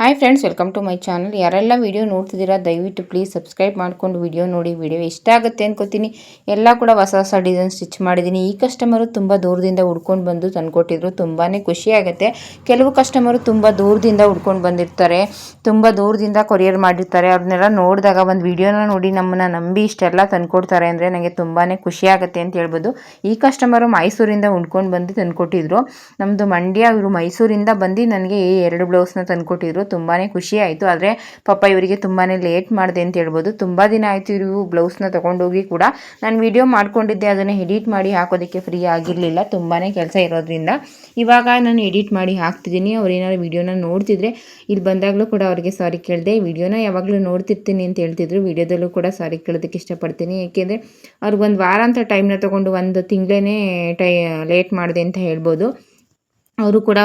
Hi friends, welcome to my channel. ಯಾರೆಲ್ಲ video ನೋಡ್ತಿದ್ದೀರಾ ದಯವಿಟ್ಟು ಪ್ಲೀಸ್ ಸಬ್ಸ್ಕ್ರೈಬ್ ಮಾಡ್ಕೊಂಡು ವಿಡಿಯೋ ನೋಡಿ. ವಿಡಿಯೋ ಇಷ್ಟ ಆಗುತ್ತೆ ಅನ್ಕೋತೀನಿ. ಎಲ್ಲ ಕೂಡ ಹೊಸ ಹೊಸ ಡಿಸೈನ್ ಸ್ಟಿಚ್ ಮಾಡಿದ್ದೀನಿ. ಈ ಕಸ್ಟಮರು ತುಂಬ ದೂರದಿಂದ ಹುಡ್ಕೊಂಡು ಬಂದು ತಂದುಕೊಟ್ಟಿದ್ರು. ತುಂಬಾ ಖುಷಿ ಆಗುತ್ತೆ. ಕೆಲವು ಕಸ್ಟಮರು ತುಂಬ ದೂರದಿಂದ ಹುಡ್ಕೊಂಡು ಬಂದಿರ್ತಾರೆ, ತುಂಬ ದೂರದಿಂದ ಕೊರಿಯರ್ ಮಾಡಿರ್ತಾರೆ. ಅವ್ರನ್ನೆಲ್ಲ ನೋಡಿದಾಗ ಒಂದು ವಿಡಿಯೋನ ನೋಡಿ ನಮ್ಮನ್ನು ನಂಬಿ ಇಷ್ಟೆಲ್ಲ ತಂದುಕೊಡ್ತಾರೆ ಅಂದರೆ ನನಗೆ ತುಂಬಾ ಖುಷಿ ಆಗುತ್ತೆ ಅಂತ ಹೇಳ್ಬೋದು. ಈ ಕಸ್ಟಮರು ಮೈಸೂರಿಂದ ಹುಡ್ಕೊಂಡು ಬಂದು ತಂದುಕೊಟ್ಟಿದ್ರು. ನಮ್ಮದು ಮಂಡ್ಯ, ಇವರು ಮೈಸೂರಿಂದ ಬಂದು ನನಗೆ ಈ 2 ಬ್ಲೌಸ್ನ ತಂದುಕೊಟ್ಟಿದ್ರು. ತುಂಬಾ ಖುಷಿ ಆಯಿತು. ಆದರೆ ಪಾಪ ಇವರಿಗೆ ತುಂಬಾ ಲೇಟ್ ಮಾಡಿದೆ ಅಂತ ಹೇಳ್ಬೋದು. ತುಂಬ ದಿನ ಆಯಿತು ಇವರು ಬ್ಲೌಸ್ನ ತೊಗೊಂಡೋಗಿ ಕೂಡ. ನಾನು ವಿಡಿಯೋ ಮಾಡ್ಕೊಂಡಿದ್ದೆ, ಅದನ್ನು ಎಡಿಟ್ ಮಾಡಿ ಹಾಕೋದಕ್ಕೆ ಫ್ರೀ ಆಗಿರಲಿಲ್ಲ, ತುಂಬಾ ಕೆಲಸ ಇರೋದ್ರಿಂದ. ಇವಾಗ ನಾನು ಎಡಿಟ್ ಮಾಡಿ ಹಾಕ್ತಿದ್ದೀನಿ. ಅವ್ರೇನಾದ್ರು ವಿಡಿಯೋನ ನೋಡ್ತಿದ್ರೆ ಇಲ್ಲಿ ಬಂದಾಗಲೂ ಕೂಡ ಅವ್ರಿಗೆ ಸಾರಿ ಕೇಳಿದೆ. ವಿಡಿಯೋನ ಯಾವಾಗಲೂ ನೋಡ್ತಿರ್ತೀನಿ ಅಂತ ಹೇಳ್ತಿದ್ರು. ವಿಡಿಯೋದಲ್ಲೂ ಕೂಡ ಸಾರಿ ಕೇಳೋದಕ್ಕೆ ಇಷ್ಟಪಡ್ತೀನಿ. ಏಕೆಂದರೆ ಅವ್ರಿಗೆ ಒಂದು ವಾರ ಅಂತ ಟೈಮ್ನ ತೊಗೊಂಡು 1 ತಿಂಗಳೇ ಲೇಟ್ ಮಾಡಿದೆ ಅಂತ ಹೇಳ್ಬೋದು. ಅವರು ಕೂಡ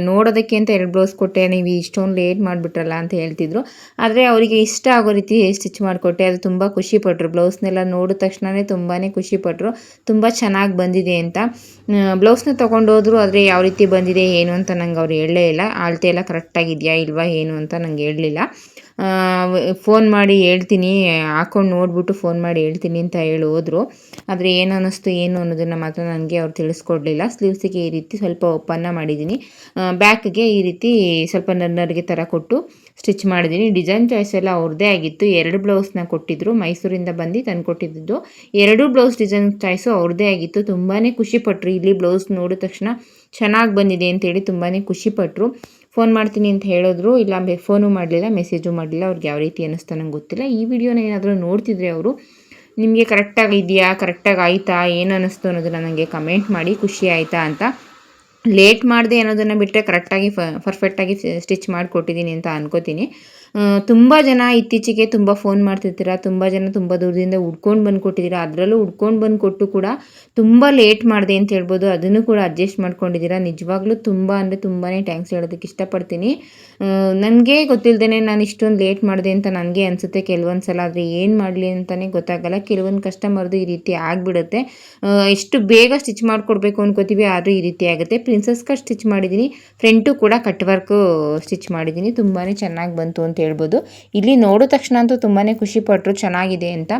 ನೋಡೋದಕ್ಕೆ ಅಂತ 2 ಬ್ಲೌಸ್ ಕೊಟ್ಟೆ, ನೀವು ಇಷ್ಟೊಂದು ಲೇಟ್ ಮಾಡಿಬಿಟ್ರಲ್ಲ ಅಂತ ಹೇಳ್ತಿದ್ರು. ಆದರೆ ಅವರಿಗೆ ಇಷ್ಟ ಆಗೋ ರೀತಿ ಸ್ಟಿಚ್ ಮಾಡಿಕೊಟ್ಟೆ. ಅದು ತುಂಬ ಖುಷಿಪಟ್ಟರು. ಬ್ಲೌಸ್ನೆಲ್ಲ ನೋಡಿದ ತಕ್ಷಣವೇ ತುಂಬಾ ಖುಷಿಪಟ್ಟರು, ತುಂಬ ಚೆನ್ನಾಗಿ ಬಂದಿದೆ ಅಂತ. ಬ್ಲೌಸ್ನ ತೊಗೊಂಡೋದ್ರು. ಆದರೆ ಯಾವ ರೀತಿ ಬಂದಿದೆ ಏನು ಅಂತ ನಂಗೆ ಅವ್ರು ಹೇಳಲೇ ಇಲ್ಲ. ಅಳತೆ ಎಲ್ಲ ಕರೆಕ್ಟಾಗಿದೆಯಾ ಇಲ್ವಾ ಏನು ಅಂತ ನಂಗೆ ಹೇಳಲಿಲ್ಲ. ಫೋನ್ ಮಾಡಿ ಹೇಳ್ತೀನಿ, ಹಾಕ್ಕೊಂಡು ನೋಡಿಬಿಟ್ಟು ಫೋನ್ ಮಾಡಿ ಹೇಳ್ತೀನಿ ಅಂತ ಹೇಳಿ ಹೋದರು. ಆದರೆ ಏನು ಅನ್ನಿಸ್ತು ಏನು ಅನ್ನೋದನ್ನು ಮಾತ್ರ ನನಗೆ ಅವ್ರು ತಿಳಿಸ್ಕೊಡ್ಲಿಲ್ಲ. ಸ್ಲೀವ್ಸಿಗೆ ಈ ರೀತಿ ಸ್ವಲ್ಪ ಓಪನ್ನ ಮಾಡಿದ್ದೀನಿ, ಬ್ಯಾಕ್ಗೆ ಈ ರೀತಿ ಸ್ವಲ್ಪ ನರ್ಗೆ ಥರ ಕೊಟ್ಟು ಸ್ಟಿಚ್ ಮಾಡಿದ್ದೀನಿ. ಡಿಸೈನ್ ಚಾಯ್ಸ್ ಎಲ್ಲ ಅವ್ರದ್ದೇ ಆಗಿತ್ತು. 2 ಬ್ಲೌಸ್ನ ಕೊಟ್ಟಿದ್ದರು, ಮೈಸೂರಿಂದ ಬಂದು ತಂದು ಕೊಟ್ಟಿದ್ದು. 2 ಬ್ಲೌಸ್ ಡಿಸೈನ್ ಚಾಯ್ಸು ಅವ್ರದ್ದೇ ಆಗಿತ್ತು. ತುಂಬಾ ಖುಷಿಪಟ್ಟರು. ಇಲ್ಲಿ ಬ್ಲೌಸ್ ನೋಡಿದ ತಕ್ಷಣ ಚೆನ್ನಾಗಿ ಬಂದಿದೆ ಅಂತೇಳಿ ತುಂಬಾ ಖುಷಿಪಟ್ಟರು. ಫೋನ್ ಮಾಡ್ತೀನಿ ಅಂತ ಹೇಳಿದ್ರು. ಇಲ್ಲ, ಫೋನು ಮಾಡಲಿಲ್ಲ, ಮೆಸೇಜು ಮಾಡಲಿಲ್ಲ. ಅವ್ರಿಗೆ ಯಾವ ರೀತಿ ಅನ್ನಿಸ್ತಾ ನಂಗೆ ಗೊತ್ತಿಲ್ಲ. ಈ ವಿಡಿಯೋನ ಏನಾದರೂ ನೋಡ್ತಿದ್ರೆ ಅವರು ನಿಮಗೆ ಕರೆಕ್ಟಾಗಿ ಇದೆಯಾ, ಕರೆಕ್ಟಾಗಿ ಆಯಿತಾ, ಏನು ಅನ್ನಿಸ್ತು ಅನ್ನೋದನ್ನು ನನಗೆ ಕಮೆಂಟ್ ಮಾಡಿ. ಖುಷಿ ಆಯಿತಾ ಅಂತ. ಲೇಟ್ ಮಾಡಿದೆ ಅನ್ನೋದನ್ನು ಬಿಟ್ಟರೆ ಕರೆಕ್ಟಾಗಿ ಪರ್ಫೆಕ್ಟಾಗಿ ಸ್ಟಿಚ್ ಮಾಡಿಕೊಟ್ಟಿದ್ದೀನಿ ಅಂತ ಅನ್ಕೋತೀನಿ. ತುಂಬ ಜನ ಇತ್ತೀಚೆಗೆ ತುಂಬ ಫೋನ್ ಮಾಡ್ತಿರ್ತೀರ. ತುಂಬ ಜನ ತುಂಬ ದೂರದಿಂದ ಹುಡ್ಕೊಂಡು ಬಂದು ಕೊಟ್ಟಿದ್ದೀರಾ. ಅದರಲ್ಲೂ ಹುಡ್ಕೊಂಡು ಬಂದು ಕೊಟ್ಟು ಕೂಡ ತುಂಬ ಲೇಟ್ ಮಾಡಿದೆ ಅಂತ ಹೇಳ್ಬೋದು. ಅದನ್ನು ಕೂಡ ಅಡ್ಜಸ್ಟ್ ಮಾಡ್ಕೊಂಡಿದ್ದೀರಾ. ನಿಜವಾಗ್ಲೂ ತುಂಬ ಅಂದರೆ ತುಂಬಾ ಥ್ಯಾಂಕ್ಸ್ ಹೇಳೋದಕ್ಕೆ ಇಷ್ಟಪಡ್ತೀನಿ. ನನಗೆ ಗೊತ್ತಿಲ್ಲದೇ ನಾನು ಇಷ್ಟೊಂದು ಲೇಟ್ ಮಾಡಿದೆ ಅಂತ ನನಗೆ ಅನಿಸುತ್ತೆ ಕೆಲವೊಂದು ಸಲ. ಆದರೆ ಏನು ಮಾಡಲಿ ಅಂತಲೇ ಗೊತ್ತಾಗಲ್ಲ. ಕೆಲವೊಂದು ಕಸ್ಟಮರ್ದು ಈ ರೀತಿ ಆಗಿಬಿಡುತ್ತೆ. ಎಷ್ಟು ಬೇಗ ಸ್ಟಿಚ್ ಮಾಡಿಕೊಡ್ಬೇಕು ಅನ್ಕೋತೀವಿ, ಆದರೂ ಈ ರೀತಿ ಆಗುತ್ತೆ. ಪ್ರಿನ್ಸಸ್ ಕಟ್ ಸ್ಟಿಚ್ ಮಾಡಿದ್ದೀನಿ, ಫ್ರಂಟು ಕೂಡ ಕಟ್ ವರ್ಕು ಸ್ಟಿಚ್ ಮಾಡಿದ್ದೀನಿ. ತುಂಬಾ ಚೆನ್ನಾಗಿ ಬಂತು ಅಂತ ಹೇಳ್ಬೋದು. ಇಲ್ಲಿ ನೋಡಿದ ತಕ್ಷಣ ಅಂತೂ ತುಂಬಾ ಖುಷಿಪಟ್ಟರು ಚೆನ್ನಾಗಿದೆ ಅಂತ.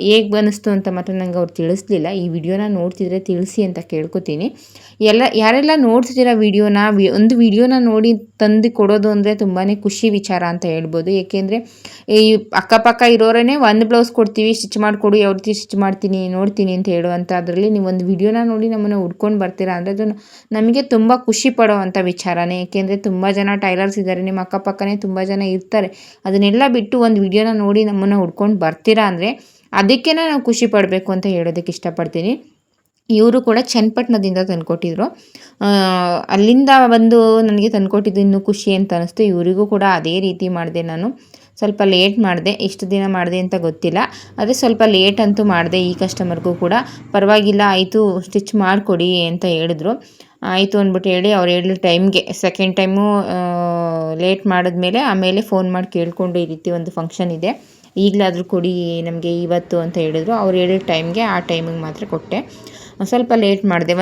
ಹೇಗೆ ಬನ್ನಿಸ್ತು ಅಂತ ಮಾತ್ರ ನಂಗೆ ಅವ್ರು ತಿಳಿಸ್ಲಿಲ್ಲ. ಈ ವಿಡಿಯೋನ ನೋಡ್ತಿದ್ರೆ ತಿಳಿಸಿ ಅಂತ ಕೇಳ್ಕೊತೀನಿ. ಯಾರೆಲ್ಲ ನೋಡ್ತಿದ್ದೀರಾ ವಿಡಿಯೋನ, ಒಂದು ವಿಡಿಯೋನ ನೋಡಿ ತಂದು ಕೊಡೋದು ಅಂದರೆ ತುಂಬಾ ಖುಷಿ ವಿಚಾರ ಅಂತ ಹೇಳ್ಬೋದು. ಏಕೆಂದರೆ ಈ ಅಕ್ಕಪಕ್ಕ ಇರೋರೇ ಒಂದು ಬ್ಲೌಸ್ ಕೊಡ್ತೀವಿ, ಸ್ಟಿಚ್ ಮಾಡಿಕೊಡಿ, ಯಾವ ರೀತಿ ಸ್ಟಿಚ್ ಮಾಡ್ತೀನಿ ನೋಡ್ತೀನಿ ಅಂತ ಹೇಳುವಂಥ ಅದರಲ್ಲಿ ನೀವು ಒಂದು ವಿಡಿಯೋನ ನೋಡಿ ನಮ್ಮನ್ನು ಹುಡ್ಕೊಂಡು ಬರ್ತೀರಾ ಅಂದರೆ ಅದು ನಮಗೆ ತುಂಬ ಖುಷಿ ಪಡೋವಂಥ ವಿಚಾರನೇ. ಏಕೆಂದರೆ ತುಂಬ ಜನ ಟೈಲರ್ಸ್ ಇದ್ದಾರೆ, ನಿಮ್ಮ ಅಕ್ಕಪಕ್ಕನೇ ತುಂಬ ಜನ ಇರ್ತಾರೆ. ಅದನ್ನೆಲ್ಲ ಬಿಟ್ಟು ಒಂದು ವಿಡಿಯೋನ ನೋಡಿ ನಮ್ಮನ್ನು ಹುಡ್ಕೊಂಡು ಬರ್ತೀರಾ ಅಂದರೆ ಅದಕ್ಕೇ ನಾವು ಖುಷಿ ಪಡಬೇಕು ಅಂತ ಹೇಳೋದಕ್ಕೆ ಇಷ್ಟಪಡ್ತೀನಿ. ಇವರು ಕೂಡ ಚನ್ನಪಟ್ಟಣದಿಂದ ತಂದುಕೊಟ್ಟಿದ್ರು. ಅಲ್ಲಿಂದ ಬಂದು ನನಗೆ ತಂದುಕೊಟ್ಟಿದ್ದು ಇನ್ನೂ ಖುಷಿ ಅಂತ ಅನ್ನಿಸ್ತು. ಇವರಿಗೂ ಕೂಡ ಅದೇ ರೀತಿ ಮಾಡಿದೆ. ನಾನು ಸ್ವಲ್ಪ ಲೇಟ್ ಮಾಡಿದೆ, ಎಷ್ಟು ದಿನ ಮಾಡಿದೆ ಅಂತ ಗೊತ್ತಿಲ್ಲ. ಅದೇ ಸ್ವಲ್ಪ ಲೇಟ್ ಅಂತೂ ಮಾಡಿದೆ. ಈ ಕಸ್ಟಮರ್ಗೂ ಕೂಡ ಪರವಾಗಿಲ್ಲ, ಆಯಿತು ಸ್ಟಿಚ್ ಮಾಡಿಕೊಡಿ ಅಂತ ಹೇಳಿದ್ರು. ಆಯಿತು ಅಂದ್ಬಿಟ್ಟು ಹೇಳಿ ಅವ್ರು ಹೇಳಿದ ಟೈಮ್ಗೆ ಸೆಕೆಂಡ್ ಟೈಮು ಲೇಟ್ ಮಾಡಿದ್ಮೇಲೆ ಆಮೇಲೆ ಫೋನ್ ಮಾಡಿ ಕೇಳಿಕೊಂಡು ಈ ರೀತಿ ಒಂದು ಫಂಕ್ಷನ್ ಇದೆ, ಈಗಲಾದರೂ ಕೊಡಿ ನಮಗೆ ಇವತ್ತು ಅಂತ ಹೇಳಿದ್ರು. ಅವ್ರು ಹೇಳಿದ ಟೈಮ್ಗೆ ಆ ಟೈಮಿಗೆ ಮಾತ್ರ ಕೊಟ್ಟೆ. ಸ್ವಲ್ಪ ಲೇಟ್ ಮಾಡಿದೆ,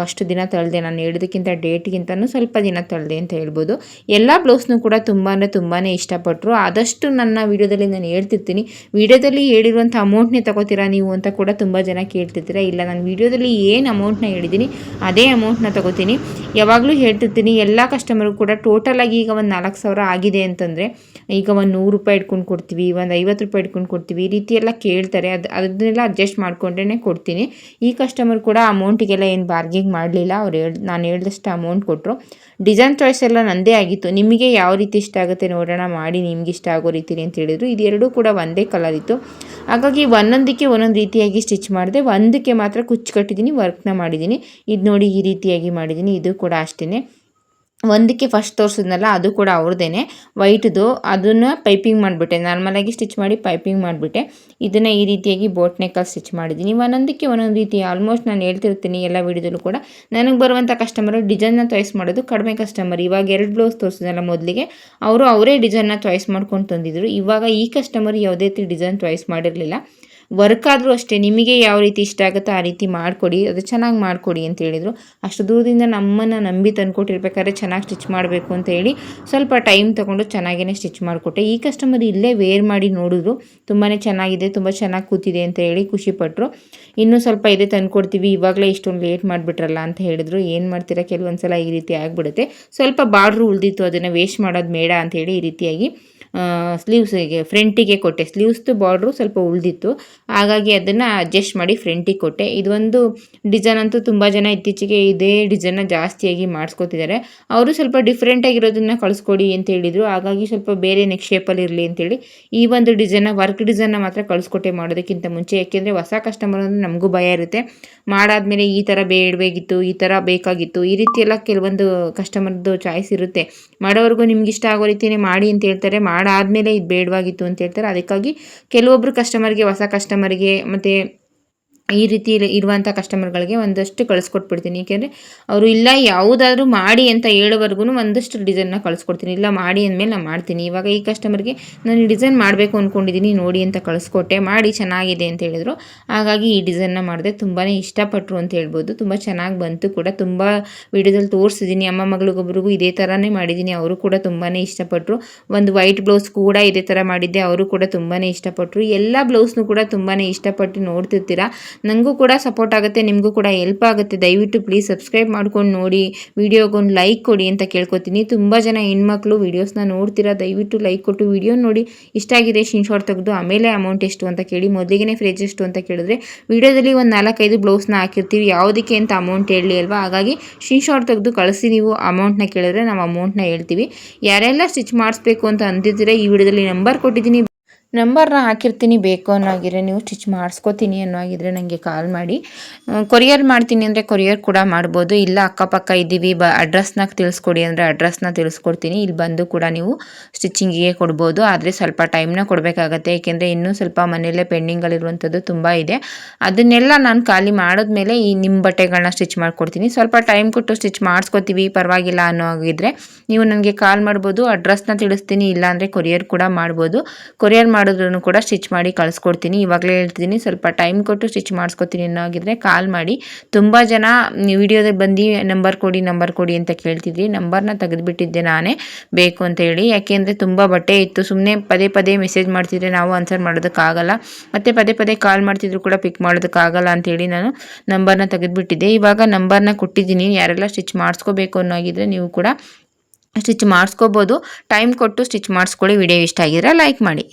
ಅಷ್ಟು ದಿನ ತಳ್ಳಿದೆ. ನಾನು ಹೇಳಿದಕ್ಕಿಂತ ಡೇಟ್ಗಿಂತನೂ ಸ್ವಲ್ಪ ದಿನ ತಳ್ಳಿದೆ ಅಂತ ಹೇಳ್ಬೋದು. ಎಲ್ಲ ಬ್ಲೌಸ್ನೂ ಕೂಡ ತುಂಬ ಅಂದರೆ ತುಂಬಾ ಇಷ್ಟಪಟ್ಟರು. ಆದಷ್ಟು ನನ್ನ ವೀಡಿಯೋದಲ್ಲಿ ನಾನು ಹೇಳ್ತಿರ್ತೀನಿ, ವೀಡಿಯೋದಲ್ಲಿ ಹೇಳಿರುವಂಥ ಅಮೌಂಟ್ನೇ ತಗೋತೀರಾ ನೀವು ಅಂತ ಕೂಡ ತುಂಬ ಜನ ಕೇಳ್ತಿರ್ತೀರ. ಇಲ್ಲ, ನಾನು ವೀಡಿಯೋದಲ್ಲಿ ಏನು ಅಮೌಂಟ್ನ ಹೇಳಿದ್ದೀನಿ ಅದೇ ಅಮೌಂಟ್ನ ತಗೋತೀನಿ. ಯಾವಾಗಲೂ ಹೇಳ್ತಿರ್ತೀನಿ ಎಲ್ಲ ಕಸ್ಟಮರ್ಗೂ ಕೂಡ. ಟೋಟಲಾಗಿ ಈಗ ಒಂದು 4,000 ಆಗಿದೆ ಅಂತಂದರೆ ಈಗ ಒಂದು 100 ರೂಪಾಯಿ ಇಟ್ಕೊಂಡು ಕೊಡ್ತೀವಿ, ಒಂದು 50 ರೂಪಾಯಿ ಇಟ್ಕೊಂಡು ಕೊಡ್ತೀವಿ, ಈ ರೀತಿ ಎಲ್ಲ ಕೇಳ್ತಾರೆ. ಅದನ್ನೆಲ್ಲ ಅಡ್ಜಸ್ಟ್ ಮಾಡ್ಕೊಂಡೇ ಕೊಡ್ತೀನಿ. ಈ ಕಸ್ಟಮರ್ ಕೂಡ ಅಮೌಂಟಿಗೆಲ್ಲ ಏನು ಬಾರ್ಗಿಂಗ್ ಮಾಡಲಿಲ್ಲ. ನಾನು ಹೇಳಿದಷ್ಟು ಅಮೌಂಟ್ ಕೊಟ್ಟರು. ಡಿಸೈನ್ ಚಾಯ್ಸ್ ಎಲ್ಲ ನನ್ನದೇ ಆಗಿತ್ತು. ನಿಮಗೆ ಯಾವ ರೀತಿ ಇಷ್ಟ ಆಗುತ್ತೆ ನೋಡೋಣ, ಮಾಡಿ ನಿಮ್ಗೆ ಇಷ್ಟ ಆಗೋ ರೀತಿಲಿ ಅಂತ ಹೇಳಿದರು. ಇದೆರಡೂ ಕೂಡ ಒಂದೇ ಕಲರ್ ಇತ್ತು. ಹಾಗಾಗಿ ಒಂದೊಂದಕ್ಕೆ ಒಂದೊಂದು ರೀತಿಯಾಗಿ ಸ್ಟಿಚ್ ಮಾಡಿದೆ. ಒಂದಕ್ಕೆ ಮಾತ್ರ ಕುಚ್ಚು ಕಟ್ಟಿದ್ದೀನಿ, ವರ್ಕ್ನ ಮಾಡಿದ್ದೀನಿ. ಇದು ನೋಡಿ ಈ ರೀತಿಯಾಗಿ ಮಾಡಿದ್ದೀನಿ. ಇದು ಕೂಡ ಅಷ್ಟೇ. ಒಂದಕ್ಕೆ ಫಸ್ಟ್ ತೋರಿಸಿದ್ನಲ್ಲ ಅದು ಕೂಡ ಅವ್ರದ್ದೇನೆ, ವೈಟ್ದು. ಅದನ್ನು ಪೈಪಿಂಗ್ ಮಾಡಿಬಿಟ್ಟೆ, ನಾರ್ಮಲಾಗಿ ಸ್ಟಿಚ್ ಮಾಡಿ ಪೈಪಿಂಗ್ ಮಾಡಿಬಿಟ್ಟೆ. ಇದನ್ನು ಈ ರೀತಿಯಾಗಿ ಬೋಟ್ ನೆಕ್ಕಲ್ಲಿ ಸ್ಟಿಚ್ ಮಾಡಿದ್ದೀನಿ. ಒಂದೊಂದಕ್ಕೆ ಒಂದೊಂದು ರೀತಿ ಆಲ್ಮೋಸ್ಟ್ ನಾನು ಹೇಳ್ತಿರ್ತೀನಿ ಎಲ್ಲ ವೀಡಿಯೋದಲ್ಲೂ ಕೂಡ. ನನಗೆ ಬರುವಂಥ ಕಸ್ಟಮರು ಡಿಸೈನ್ನ ಚಾಯ್ಸ್ ಮಾಡೋದು ಕಡಿಮೆ ಕಸ್ಟಮರ್. ಇವಾಗ 2 ಬ್ಲೌಸ್ ತೋರಿಸಿದ್ನಲ್ಲ ಮೊದಲಿಗೆ, ಅವರೇ ಡಿಸೈನ್ನ ಚಾಯ್ಸ್ ಮಾಡ್ಕೊಂಡು ತಂದಿದ್ರು. ಇವಾಗ ಈ ಕಸ್ಟಮರ್ ಯಾವುದೇ ರೀತಿ ಡಿಸೈನ್ ಚಾಯ್ಸ್ ಮಾಡಿರಲಿಲ್ಲ. ವರ್ಕ್ ಆದರೂ ಅಷ್ಟೇ ನಿಮಗೆ ಯಾವ ರೀತಿ ಇಷ್ಟ ಆಗುತ್ತೋ ಆ ರೀತಿ ಮಾಡಿಕೊಡಿ, ಅದು ಚೆನ್ನಾಗಿ ಮಾಡಿಕೊಡಿ ಅಂತ ಹೇಳಿದರು. ಅಷ್ಟು ದೂರದಿಂದ ನಮ್ಮನ್ನು ನಂಬಿ ತಂದುಕೊಟ್ಟಿರ್ಬೇಕಾದ್ರೆ ಚೆನ್ನಾಗಿ ಸ್ಟಿಚ್ ಮಾಡಬೇಕು ಅಂತ ಹೇಳಿ ಸ್ವಲ್ಪ ಟೈಮ್ ತೊಗೊಂಡು ಚೆನ್ನಾಗೇ ಸ್ಟಿಚ್ ಮಾಡಿಕೊಟ್ಟೆ. ಈ ಕಸ್ಟಮರ್ ಇಲ್ಲೇ ವೇರ್ ಮಾಡಿ ನೋಡಿದ್ರು, ತುಂಬಾ ಚೆನ್ನಾಗಿದೆ, ತುಂಬ ಚೆನ್ನಾಗಿ ಕೂತಿದೆ ಅಂತ ಹೇಳಿ ಖುಷಿಪಟ್ಟರು. ಇನ್ನೂ ಸ್ವಲ್ಪ ಇದೆ ತಂದುಕೊಡ್ತೀವಿ, ಇವಾಗಲೇ ಇಷ್ಟೊಂದು ಲೇಟ್ ಮಾಡಿಬಿಟ್ರಲ್ಲ ಅಂತ ಹೇಳಿದ್ರು. ಏನು ಮಾಡ್ತೀರಾ, ಕೆಲವೊಂದು ಸಲ ಈ ರೀತಿ ಆಗಿಬಿಡುತ್ತೆ. ಸ್ವಲ್ಪ ಬಾರ್ಡ್ರು ಉಳಿದಿತ್ತು, ಅದನ್ನು ವೇಸ್ಟ್ ಮಾಡೋದು ಬೇಡ ಅಂಥೇಳಿ ಈ ರೀತಿಯಾಗಿ ಸ್ಲೀವ್ಸಿಗೆ ಫ್ರಂಟಿಗೆ ಕೊಟ್ಟೆ. ಸ್ಲೀವ್ಸ್ದು ಬಾರ್ಡ್ರು ಸ್ವಲ್ಪ ಉಳಿದಿತ್ತು, ಹಾಗಾಗಿ ಅದನ್ನು ಅಡ್ಜಸ್ಟ್ ಮಾಡಿ ಫ್ರಂಟಿಗೆ ಕೊಟ್ಟೆ. ಇದೊಂದು ಡಿಸೈನ್ ಅಂತೂ ತುಂಬ ಜನ ಇತ್ತೀಚೆಗೆ ಇದೇ ಡಿಸೈನ್ನ ಜಾಸ್ತಿಯಾಗಿ ಮಾಡಿಸ್ಕೊತಿದ್ದಾರೆ. ಅವರು ಸ್ವಲ್ಪ ಡಿಫ್ರೆಂಟಾಗಿರೋದನ್ನು ಕಳಿಸ್ಕೊಡಿ ಅಂತ ಹೇಳಿದರು. ಹಾಗಾಗಿ ಸ್ವಲ್ಪ ಬೇರೆ ನೆಕ್ ಶೇಪಲ್ಲಿ ಇರಲಿ ಅಂತೇಳಿ ಈ ಒಂದು ಡಿಸೈನ್ನ ವರ್ಕ್ ಡಿಸೈನ್ನ ಮಾತ್ರ ಕಳಿಸ್ಕೊಟ್ಟೆ ಮಾಡೋದಕ್ಕಿಂತ ಮುಂಚೆ. ಯಾಕೆಂದರೆ ಹೊಸ ಕಸ್ಟಮರ್ ಅಂದರೆ ನಮಗೂ ಭಯ ಇರುತ್ತೆ, ಮಾಡಾದಮೇಲೆ ಈ ಥರ ಬೇಡಬೇಕಿತ್ತು, ಈ ಥರ ಬೇಕಾಗಿತ್ತು, ಈ ರೀತಿ ಎಲ್ಲ ಕೆಲವೊಂದು ಕಸ್ಟಮರ್ದು ಚಾಯ್ಸ್ ಇರುತ್ತೆ. ಮಾಡೋವರೆಗೂ ನಿಮ್ಗೆ ಇಷ್ಟ ಆಗೋ ರೀತಿಯೇ ಮಾಡಿ ಅಂತ ಹೇಳ್ತಾರೆ, ಮಾಡಾದಮೇಲೆ ಇದು ಬೇಡವಾಗಿತ್ತು ಅಂತ ಹೇಳ್ತಾರೆ. ಅದಕ್ಕಾಗಿ ಕೆಲವೊಬ್ಬರು ಕಸ್ಟಮರ್ಗೆ, ಹೊಸ ಕಸ್ಟಮರ್ಗೆ ಮತ್ತು ಈ ರೀತಿ ಇರುವಂಥ ಕಸ್ಟಮರ್ಗಳಿಗೆ ಒಂದಷ್ಟು ಕಳಿಸ್ಕೊಟ್ಬಿಡ್ತೀನಿ. ಏಕೆಂದರೆ ಅವರು ಇಲ್ಲ ಯಾವುದಾದ್ರೂ ಮಾಡಿ ಅಂತ ಹೇಳೋವರೆಗೂ ಒಂದಷ್ಟು ಡಿಸೈನ್ನ ಕಳಿಸ್ಕೊಡ್ತೀನಿ. ಇಲ್ಲ ಮಾಡಿ ಅಂದಮೇಲೆ ನಾನು ಮಾಡ್ತೀನಿ. ಇವಾಗ ಈ ಕಸ್ಟಮರ್ಗೆ ನಾನು ಡಿಸೈನ್ ಮಾಡಬೇಕು ಅಂದ್ಕೊಂಡಿದ್ದೀನಿ ನೋಡಿ ಅಂತ ಕಳಿಸ್ಕೊಟ್ಟೆ, ಮಾಡಿ ಚೆನ್ನಾಗಿದೆ ಅಂತ ಹೇಳಿದರು. ಹಾಗಾಗಿ ಈ ಡಿಸೈನ್ನ ಮಾಡಿದೆ. ತುಂಬಾ ಇಷ್ಟಪಟ್ಟರು ಅಂತ ಹೇಳ್ಬೋದು. ತುಂಬ ಚೆನ್ನಾಗಿ ಬಂತು ಕೂಡ. ತುಂಬ ವೀಡಿಯೋದಲ್ಲಿ ತೋರಿಸಿದ್ದೀನಿ. ಅಮ್ಮ ಮಗಳಿಗೊಬ್ರಿಗೂ ಇದೇ ಥರನೇ ಮಾಡಿದ್ದೀನಿ, ಅವರು ಕೂಡ ತುಂಬಾ ಇಷ್ಟಪಟ್ಟರು. ಒಂದು ವೈಟ್ ಬ್ಲೌಸ್ ಕೂಡ ಇದೇ ಥರ ಮಾಡಿದ್ದೆ, ಅವರು ಕೂಡ ತುಂಬಾ ಇಷ್ಟಪಟ್ಟರು. ಎಲ್ಲ ಬ್ಲೌಸ್ನು ಕೂಡ ತುಂಬಾ ಇಷ್ಟಪಟ್ಟು ನೋಡ್ತಿರ್ತೀರಾ. ನನಗೂ ಕೂಡ ಸಪೋರ್ಟ್ ಆಗುತ್ತೆ, ನಿಮಗೂ ಕೂಡ ಹೆಲ್ಪ್ ಆಗುತ್ತೆ. ದಯವಿಟ್ಟು ಪ್ಲೀಸ್ ಸಬ್ಸ್ಕ್ರೈಬ್ ಮಾಡ್ಕೊಂಡು ನೋಡಿ, ವಿಡಿಯೋಗೊಂದು ಲೈಕ್ ಕೊಡಿ ಅಂತ ಕೇಳ್ಕೊತೀನಿ. ತುಂಬ ಜನ ಹೆಣ್ಮಕ್ಳು ವೀಡಿಯೋಸ್ನ ನೋಡ್ತೀರಾ, ದಯವಿಟ್ಟು ಲೈಕ್ ಕೊಟ್ಟು ವಿಡಿಯೋ ನೋಡಿ. ಇಷ್ಟ ಆಗಿದೆ ಸ್ಕ್ರೀನ್ಶಾಟ್ ತೆಗೆದು ಆಮೇಲೆ ಅಮೌಂಟ್ ಎಷ್ಟು ಅಂತ ಕೇಳಿ. ಮೊದಲಿಗೆ ಪ್ರೈಸ್ ಎಷ್ಟು ಅಂತ ಕೇಳಿದ್ರೆ ವಿಡಿಯೋದಲ್ಲಿ ಒಂದು 4-5 ಬ್ಲೌಸ್ನ ಹಾಕಿರ್ತೀವಿ, ಯಾವುದಕ್ಕೆ ಅಂತ ಅಮೌಂಟ್ ಹೇಳಿ ಅಲ್ವಾ. ಹಾಗಾಗಿ ಸ್ಕ್ರೀನ್ಶಾಟ್ ತೆಗೆದು ಕಳಿಸಿ. ನೀವು ಅಮೌಂಟ್ನ ಕೇಳಿದ್ರೆ ನಾವು ಅಮೌಂಟ್ನ ಹೇಳ್ತೀವಿ. ಯಾರೆಲ್ಲ ಸ್ಟಿಚ್ ಮಾಡಿಸ್ಬೇಕು ಅಂತ ಅಂದಿದ್ದೀರಾ, ಈ ವಿಡಿಯೋದಲ್ಲಿ ನಂಬರ್ ಕೊಟ್ಟಿದ್ದೀನಿ, ನಂಬರ್ನ ಹಾಕಿರ್ತೀನಿ. ಬೇಕು ಅನ್ನೋಗಿದ್ರೆ ನೀವು ಸ್ಟಿಚ್ ಮಾಡಿಸ್ಕೋತೀನಿ ಅನ್ನೋಗಿದ್ರೆ ನನಗೆ ಕಾಲ್ ಮಾಡಿ. ಕೊರಿಯರ್ ಮಾಡ್ತೀನಿ ಅಂದರೆ ಕೊರಿಯರ್ ಕೂಡ ಮಾಡ್ಬೋದು. ಇಲ್ಲ ಅಕ್ಕಪಕ್ಕ ಇದ್ದೀವಿ, ಅಡ್ರೆಸ್ನ ತಿಳಿಸ್ಕೊಡಿ ಅಂದರೆ ಅಡ್ರೆಸ್ನ ತಿಳಿಸ್ಕೊಡ್ತೀನಿ. ಇಲ್ಲಿ ಬಂದು ಕೂಡ ನೀವು ಸ್ಟಿಚಿಂಗಿಗೆ ಕೊಡ್ಬೋದು. ಆದರೆ ಸ್ವಲ್ಪ ಟೈಮ್ನ ಕೊಡಬೇಕಾಗತ್ತೆ, ಏಕೆಂದರೆ ಇನ್ನೂ ಸ್ವಲ್ಪ ಮನೆಯಲ್ಲೇ ಪೆಂಡಿಂಗಲ್ಲಿರುವಂಥದ್ದು ತುಂಬ ಇದೆ. ಅದನ್ನೆಲ್ಲ ನಾನು ಖಾಲಿ ಮಾಡಿದ್ಮೇಲೆ ಈ ನಿಮ್ಮ ಬಟ್ಟೆಗಳನ್ನ ಸ್ಟಿಚ್ ಮಾಡಿಕೊಡ್ತೀನಿ. ಸ್ವಲ್ಪ ಟೈಮ್ ಕೊಟ್ಟು ಸ್ಟಿಚ್ ಮಾಡಿಸ್ಕೊತೀವಿ, ಪರವಾಗಿಲ್ಲ ಅನ್ನೋ ಆಗಿದ್ರೆ ನೀವು ನನಗೆ ಕಾಲ್ ಮಾಡ್ಬೋದು. ಅಡ್ರೆಸ್ನ ತಿಳಿಸ್ತೀನಿ. ಇಲ್ಲಾಂದರೆ ಕೊರಿಯರ್ ಕೂಡ ಮಾಡ್ಬೋದು. ಕೊರಿಯರ್ ಮಾಡಿದ್ರೂ ಕೂಡ ಸ್ಟಿಚ್ ಮಾಡಿ ಕಳಿಸ್ಕೊಡ್ತೀನಿ. ಇವಾಗಲೇ ಹೇಳ್ತಿದ್ದೀನಿ, ಸ್ವಲ್ಪ ಟೈಮ್ ಕೊಟ್ಟು ಸ್ಟಿಚ್ ಮಾಡಿಸ್ಕೊತೀನಿ ಅನ್ನೋಗಿದ್ರೆ ಕಾಲ್ ಮಾಡಿ. ತುಂಬ ಜನ ವಿಡಿಯೋದಲ್ಲಿ ಬಂದು ನಂಬರ್ ಕೊಡಿ ಅಂತ ಕೇಳ್ತಿದ್ರಿ. ನಂಬರ್ನ ತೆಗೆದುಬಿಟ್ಟಿದ್ದೆ ನಾನೇ, ಬೇಕು ಅಂತ ಹೇಳಿ. ಯಾಕೆಂದರೆ ತುಂಬ ಬಟ್ಟೆ ಇತ್ತು. ಸುಮ್ಮನೆ ಪದೇ ಮೆಸೇಜ್ ಮಾಡ್ತಿದ್ರೆ ನಾವು ಆನ್ಸರ್ ಮಾಡೋದಕ್ಕಾಗಲ್ಲ, ಮತ್ತು ಪದೇ ಕಾಲ್ ಮಾಡ್ತಿದ್ರು ಕೂಡ ಪಿಕ್ ಮಾಡೋದಕ್ಕಾಗಲ್ಲ ಅಂಥೇಳಿ ನಾನು ನಂಬರ್ನ ತೆಗೆದುಬಿಟ್ಟಿದ್ದೆ. ಇವಾಗ ನಂಬರ್ನ ಕೊಟ್ಟಿದ್ದೀನಿ. ಯಾರೆಲ್ಲ ಸ್ಟಿಚ್ ಮಾಡಿಸ್ಕೋಬೇಕು ಅನ್ನೋಗಿದ್ರೆ ನೀವು ಕೂಡ ಸ್ಟಿಚ್ ಮಾಡಿಸ್ಕೋಬೋದು. ಟೈಮ್ ಕೊಟ್ಟು ಸ್ಟಿಚ್ ಮಾಡಿಸ್ಕೊಳ್ಳಿ. ವಿಡಿಯೋ ಇಷ್ಟ ಆಗಿದ್ರೆ ಲೈಕ್ ಮಾಡಿ.